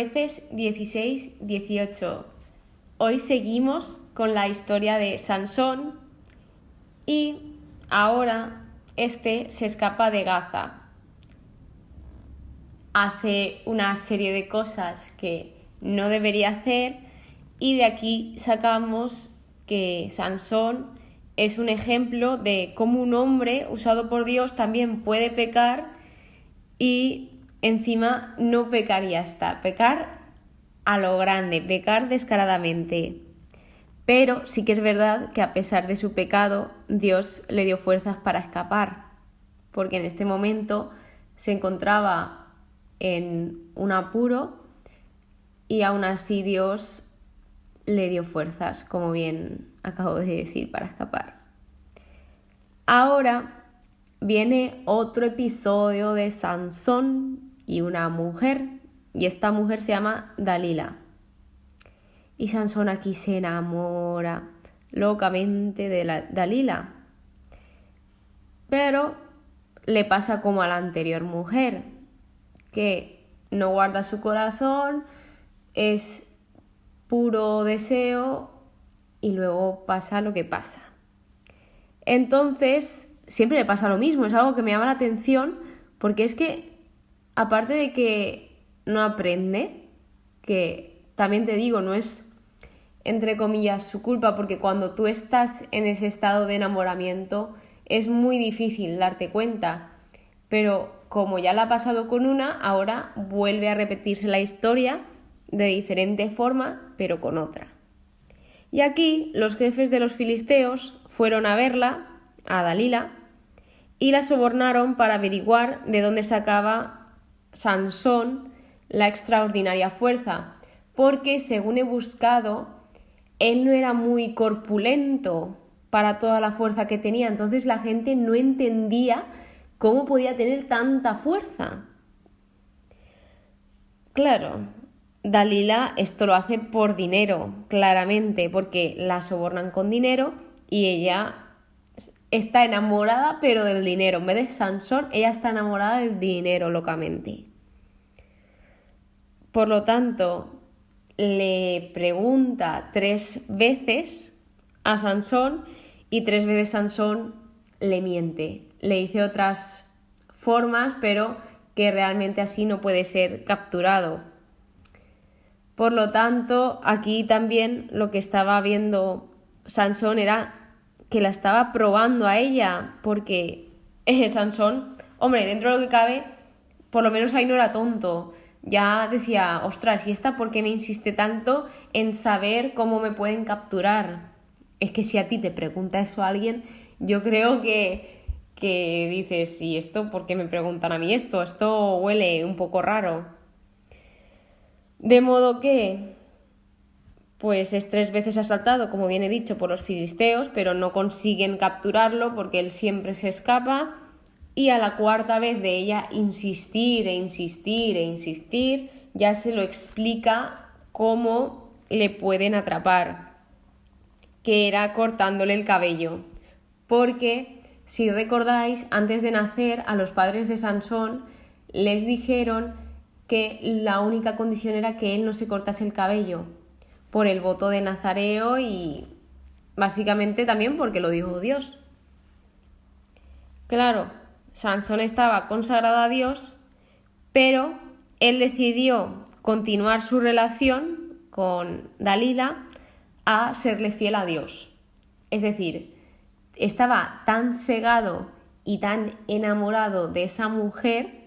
Jueces 16-18. Hoy seguimos con la historia de Sansón y ahora se escapa de Gaza. Hace una serie de cosas que no debería hacer y de aquí sacamos que Sansón es un ejemplo de cómo un hombre usado por Dios también puede pecar y encima no pecar y ya está, pecar a lo grande, pecar descaradamente. Pero sí que es verdad que a pesar de su pecado, Dios le dio fuerzas para escapar, porque en este momento se encontraba en un apuro y aún así Dios le dio fuerzas, como bien acabo de decir, para escapar. Ahora viene otro episodio de Sansón y una mujer, y esta mujer se llama Dalila. Y Sansón aquí se enamora locamente de Dalila. Pero le pasa como a la anterior mujer, que no guarda su corazón, es puro deseo y luego pasa lo que pasa. Entonces, siempre le pasa lo mismo, es algo que me llama la atención porque es que, aparte de que no aprende, que también te digo, no es entre comillas su culpa, porque cuando tú estás en ese estado de enamoramiento es muy difícil darte cuenta, pero como ya la ha pasado con una, ahora vuelve a repetirse la historia de diferente forma, pero con otra. Y aquí los jefes de los filisteos fueron a verla, a Dalila, y la sobornaron para averiguar de dónde sacaba Sansón la extraordinaria fuerza, porque según he buscado, él no era muy corpulento para toda la fuerza que tenía, entonces la gente no entendía cómo podía tener tanta fuerza. Claro, Dalila esto lo hace por dinero, claramente, porque la sobornan con dinero y ella está enamorada pero del dinero. En vez de Sansón, ella está enamorada del dinero locamente. Por lo tanto, le pregunta 3 veces a Sansón y 3 veces Sansón le miente. Le dice otras formas, pero que realmente así no puede ser capturado. Por lo tanto, aquí también lo que estaba viendo Sansón era que la estaba probando a ella, porque Sansón, hombre, dentro de lo que cabe, por lo menos ahí no era tonto. Ya decía, ostras, ¿y esta por qué me insiste tanto en saber cómo me pueden capturar? Es que si a ti te pregunta eso alguien, yo creo que dices, ¿y esto por qué me preguntan a mí esto? Esto huele un poco raro. De modo que pues es 3 veces asaltado, como bien he dicho, por los filisteos, pero no consiguen capturarlo porque él siempre se escapa, y a la 4ª vez de ella insistir e insistir e insistir, ya se lo explica cómo le pueden atrapar, que era cortándole el cabello. Porque, si recordáis, antes de nacer, a los padres de Sansón les dijeron que la única condición era que él no se cortase el cabello, por el voto de Nazareo y básicamente también porque lo dijo Dios. Claro, Sansón estaba consagrado a Dios, pero él decidió continuar su relación con Dalila a serle fiel a Dios. Es decir, estaba tan cegado y tan enamorado de esa mujer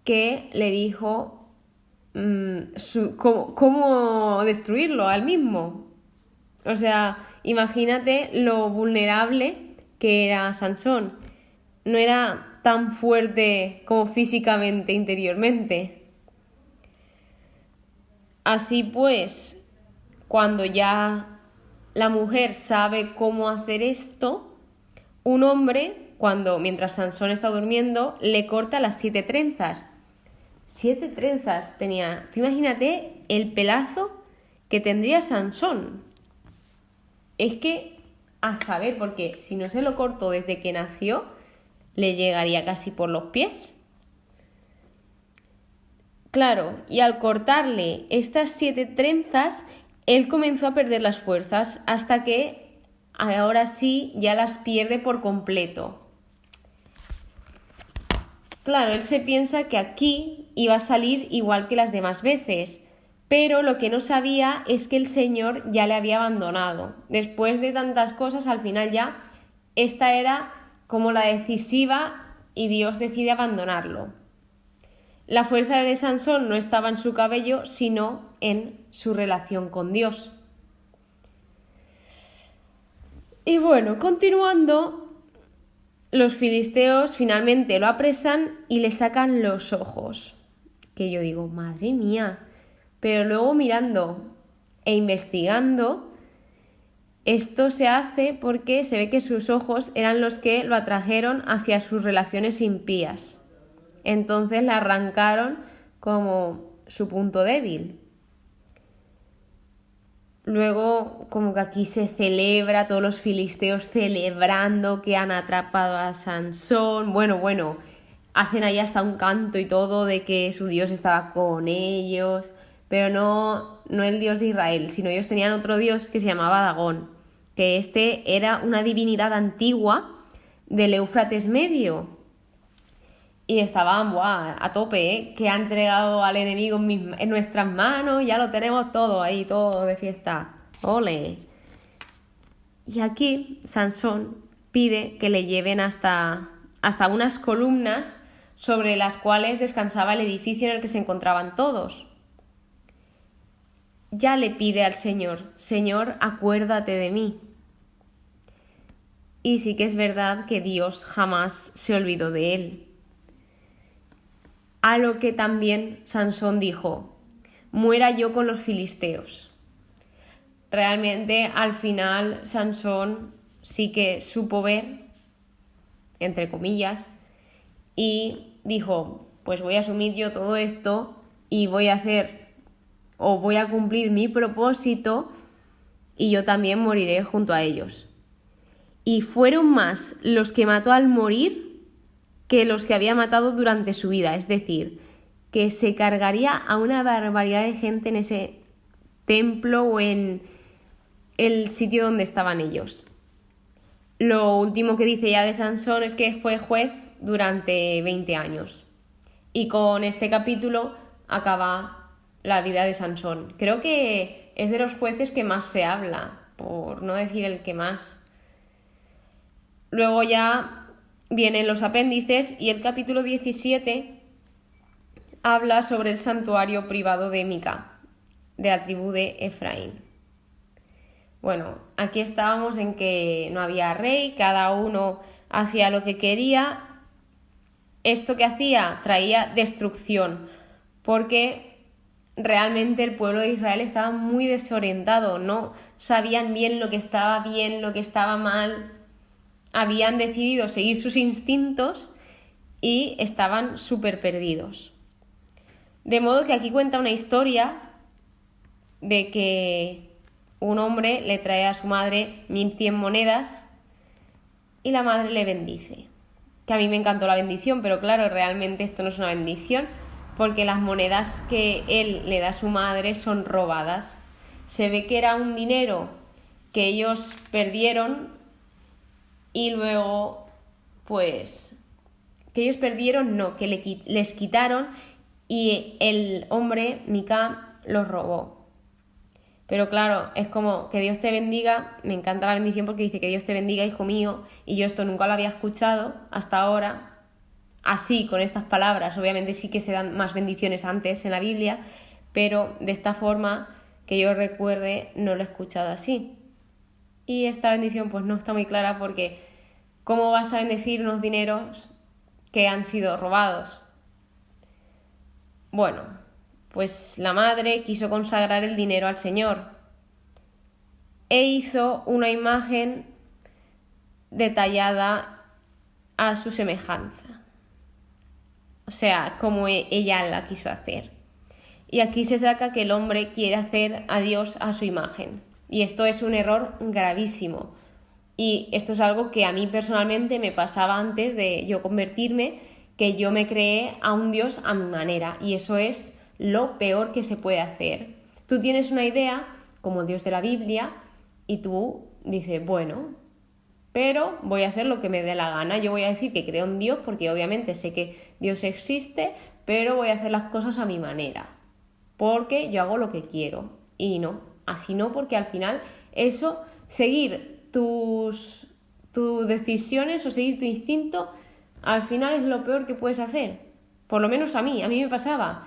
que le dijo cómo destruirlo al mismo. O sea, imagínate lo vulnerable que era Sansón. No era tan fuerte como físicamente, interiormente. Así pues, cuando ya la mujer sabe cómo hacer esto, un hombre, mientras Sansón está durmiendo, le corta las 7 trenzas. 7 trenzas tenía. Tú imagínate el pelazo que tendría Sansón. Es que, a saber, porque si no se lo cortó desde que nació, le llegaría casi por los pies. Claro, y al cortarle estas 7 trenzas, él comenzó a perder las fuerzas hasta que ahora sí ya las pierde por completo. Claro, él se piensa que aquí iba a salir igual que las demás veces, pero lo que no sabía es que el Señor ya le había abandonado. Después de tantas cosas, al final ya esta era como la decisiva y Dios decide abandonarlo. La fuerza de Sansón no estaba en su cabello, sino en su relación con Dios. Y bueno, continuando, los filisteos finalmente lo apresan y le sacan los ojos. Que yo digo, madre mía. Pero luego mirando e investigando, esto se hace porque se ve que sus ojos eran los que lo atrajeron hacia sus relaciones impías. Entonces le arrancaron como su punto débil. Luego, como que aquí se celebra, todos los filisteos celebrando que han atrapado a Sansón. Bueno, hacen ahí hasta un canto y todo de que su Dios estaba con ellos, pero no el Dios de Israel, sino ellos tenían otro Dios que se llamaba Dagón, que este era una divinidad antigua del Éufrates Medio. Y estaban a tope, ¿eh? Que ha entregado al enemigo en nuestras manos, ya lo tenemos todo ahí, todo de fiesta. ¡Ole! Y aquí Sansón pide que le lleven hasta unas columnas sobre las cuales descansaba el edificio en el que se encontraban todos. Ya le pide al Señor, Señor, acuérdate de mí. Y sí que es verdad que Dios jamás se olvidó de él. A lo que también Sansón dijo, muera yo con los filisteos. Realmente al final Sansón sí que supo ver, entre comillas, y dijo, pues voy a asumir yo todo esto y voy a cumplir mi propósito y yo también moriré junto a ellos. Y fueron más los que mató al morir que los que había matado durante su vida, es decir, que se cargaría a una barbaridad de gente en ese templo o en el sitio donde estaban ellos. Lo último que dice ya de Sansón es que fue juez durante 20 años. Y con este capítulo acaba la vida de Sansón. Creo que es de los jueces que más se habla, por no decir el que más. Luego ya vienen los apéndices y el capítulo 17 habla sobre el santuario privado de Mica, de la tribu de Efraín. Bueno, aquí estábamos en que no había rey, cada uno hacía lo que quería. Esto que hacía traía destrucción, porque realmente el pueblo de Israel estaba muy desorientado, no sabían bien lo que estaba mal. Habían decidido seguir sus instintos y estaban súper perdidos. De modo que aquí cuenta una historia de que un hombre le trae a su madre 1100 monedas y la madre le bendice. Que a mí me encantó la bendición, pero claro, realmente esto no es una bendición porque las monedas que él le da a su madre son robadas. Se ve que era un dinero que ellos perdieron y luego, pues, que ellos perdieron, no, que les quitaron y el hombre, Mica, los robó. Pero claro, es como que Dios te bendiga, me encanta la bendición porque dice que Dios te bendiga, hijo mío, y yo esto nunca lo había escuchado hasta ahora, así, con estas palabras. Obviamente sí que se dan más bendiciones antes en la Biblia, pero de esta forma, que yo recuerde, no lo he escuchado así. Y esta bendición pues no está muy clara porque ¿cómo vas a bendecir unos dineros que han sido robados? Bueno, pues la madre quiso consagrar el dinero al Señor e hizo una imagen detallada a su semejanza. O sea, como ella la quiso hacer. Y aquí se saca que el hombre quiere hacer a Dios a su imagen. Y esto es un error gravísimo. Y esto es algo que a mí personalmente me pasaba antes de yo convertirme, que yo me creé a un Dios a mi manera. Y eso es lo peor que se puede hacer. Tú tienes una idea como Dios de la Biblia y tú dices, bueno, pero voy a hacer lo que me dé la gana. Yo voy a decir que creo en Dios porque obviamente sé que Dios existe, pero voy a hacer las cosas a mi manera, porque yo hago lo que quiero. Y no, así no, porque al final eso, seguir tus decisiones o seguir tu instinto, al final es lo peor que puedes hacer. Por lo menos a mí me pasaba.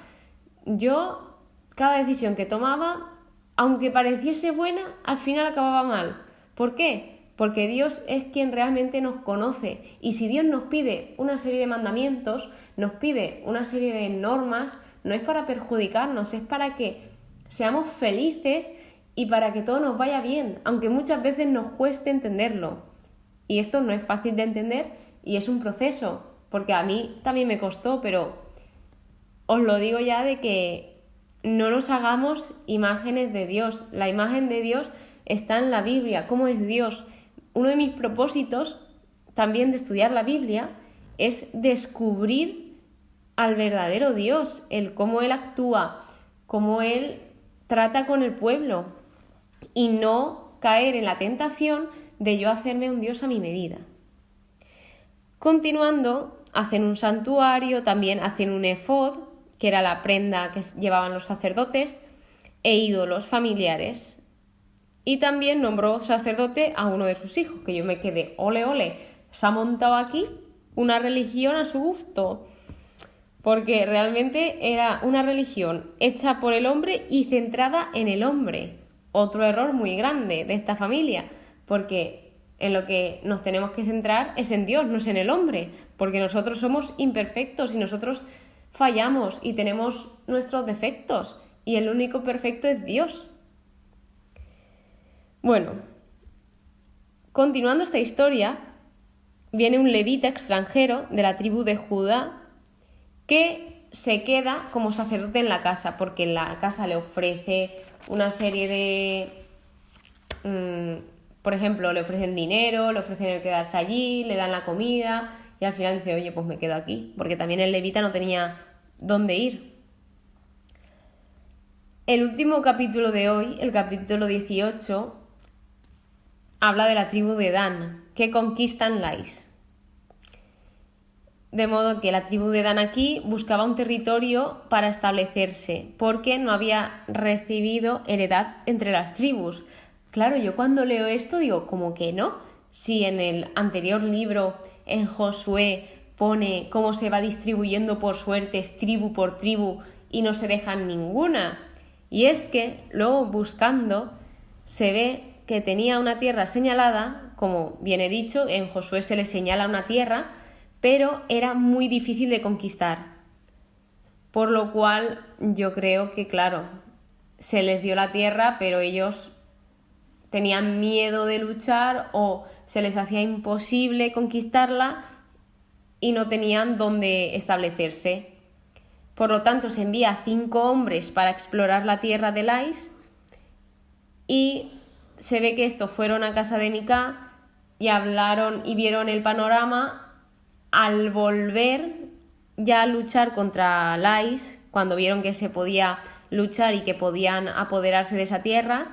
Yo, cada decisión que tomaba, aunque pareciese buena, al final acababa mal. ¿Por qué? Porque Dios es quien realmente nos conoce. Y si Dios nos pide una serie de mandamientos, nos pide una serie de normas, no es para perjudicarnos, es para que seamos felices y para que todo nos vaya bien, aunque muchas veces nos cueste entenderlo. Y esto no es fácil de entender y es un proceso, porque a mí también me costó, pero os lo digo ya de que no nos hagamos imágenes de Dios. La imagen de Dios está en la Biblia. ¿Cómo es Dios? Uno de mis propósitos también de estudiar la Biblia es descubrir al verdadero Dios, el cómo Él actúa, cómo Él trata con el pueblo y no caer en la tentación de yo hacerme un Dios a mi medida. Continuando, hacen un santuario, también hacen un efod, que era la prenda que llevaban los sacerdotes, e ídolos familiares. Y también nombró sacerdote a uno de sus hijos, que yo me quedé, ole, se ha montado aquí una religión a su gusto. Porque realmente era una religión hecha por el hombre y centrada en el hombre. Otro error muy grande de esta familia, porque en lo que nos tenemos que centrar es en Dios, no es en el hombre, porque nosotros somos imperfectos y nosotros fallamos y tenemos nuestros defectos y el único perfecto es Dios. Bueno, continuando esta historia, viene un levita extranjero de la tribu de Judá que se queda como sacerdote en la casa, porque en la casa le ofrece una serie de... por ejemplo, le ofrecen dinero, le ofrecen el quedarse allí, le dan la comida y al final dice, oye, pues me quedo aquí, porque también el levita no tenía dónde ir. El último capítulo de hoy, el capítulo 18, habla de la tribu de Dan, que conquistan Lais. De modo que la tribu de Dan aquí buscaba un territorio para establecerse, porque no había recibido heredad entre las tribus. Claro, yo cuando leo esto digo, ¿cómo que no? Si en el anterior libro, en Josué, pone cómo se va distribuyendo por suertes, tribu por tribu, y no se dejan ninguna. Y es que luego buscando se ve que tenía una tierra señalada, como bien he dicho, en Josué se le señala una tierra, pero era muy difícil de conquistar. Por lo cual yo creo que, claro, se les dio la tierra, pero ellos tenían miedo de luchar o se les hacía imposible conquistarla y no tenían dónde establecerse. Por lo tanto, se envía a 5 hombres para explorar la tierra de Lais y se ve que estos fueron a casa de Micá y hablaron y vieron el panorama. Al volver ya a luchar contra Lais, cuando vieron que se podía luchar y que podían apoderarse de esa tierra,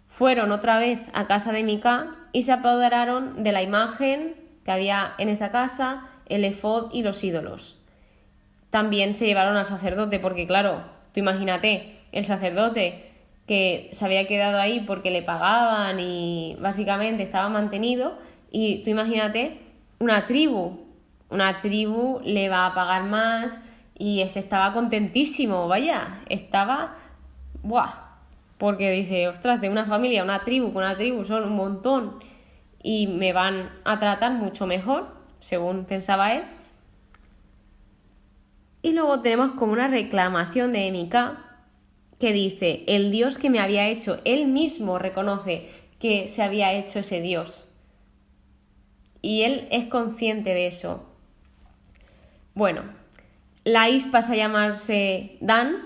fueron otra vez a casa de Micá y se apoderaron de la imagen que había en esa casa, el efod y los ídolos. También se llevaron al sacerdote, porque claro, tú imagínate, el sacerdote que se había quedado ahí porque le pagaban y básicamente estaba mantenido, y tú imagínate una tribu le va a pagar más y estaba contentísimo, vaya, estaba porque dice, ostras, de una familia, una tribu, con una tribu son un montón y me van a tratar mucho mejor, según pensaba él. Y luego tenemos como una reclamación de Micá que dice, el Dios que me había hecho, él mismo reconoce que se había hecho ese Dios. Y él es consciente de eso. Bueno, Lais pasa a llamarse Dan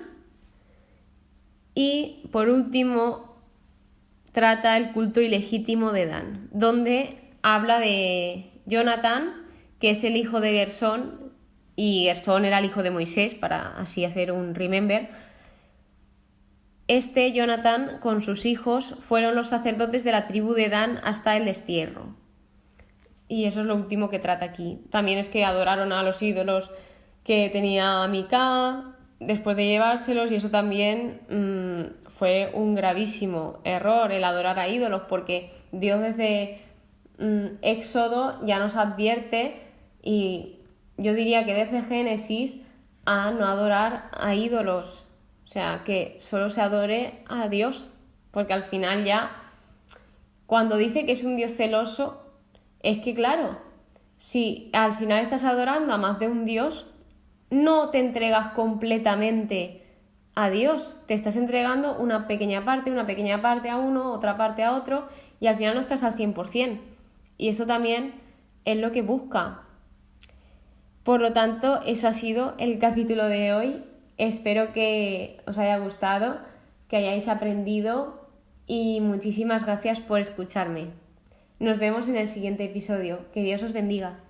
y por último trata el culto ilegítimo de Dan, donde habla de Jonatán, que es el hijo de Gersón, y Gershón era el hijo de Moisés, para así hacer un remember. Jonathan, con sus hijos, fueron los sacerdotes de la tribu de Dan hasta el destierro. Y eso es lo último que trata aquí. También es que adoraron a los ídolos que tenía Mica después de llevárselos, y eso también fue un gravísimo error, el adorar a ídolos, porque Dios desde Éxodo ya nos advierte, y yo diría que desde Génesis, a no adorar a ídolos. O sea, que solo se adore a Dios, porque al final ya, cuando dice que es un Dios celoso, es que claro, si al final estás adorando a más de un Dios, no te entregas completamente a Dios, te estás entregando una pequeña parte a uno, otra parte a otro, y al final no estás al 100%. Y eso también es lo que busca. Por lo tanto, eso ha sido el capítulo de hoy. Espero que os haya gustado, que hayáis aprendido, y muchísimas gracias por escucharme. Nos vemos en el siguiente episodio. Que Dios os bendiga.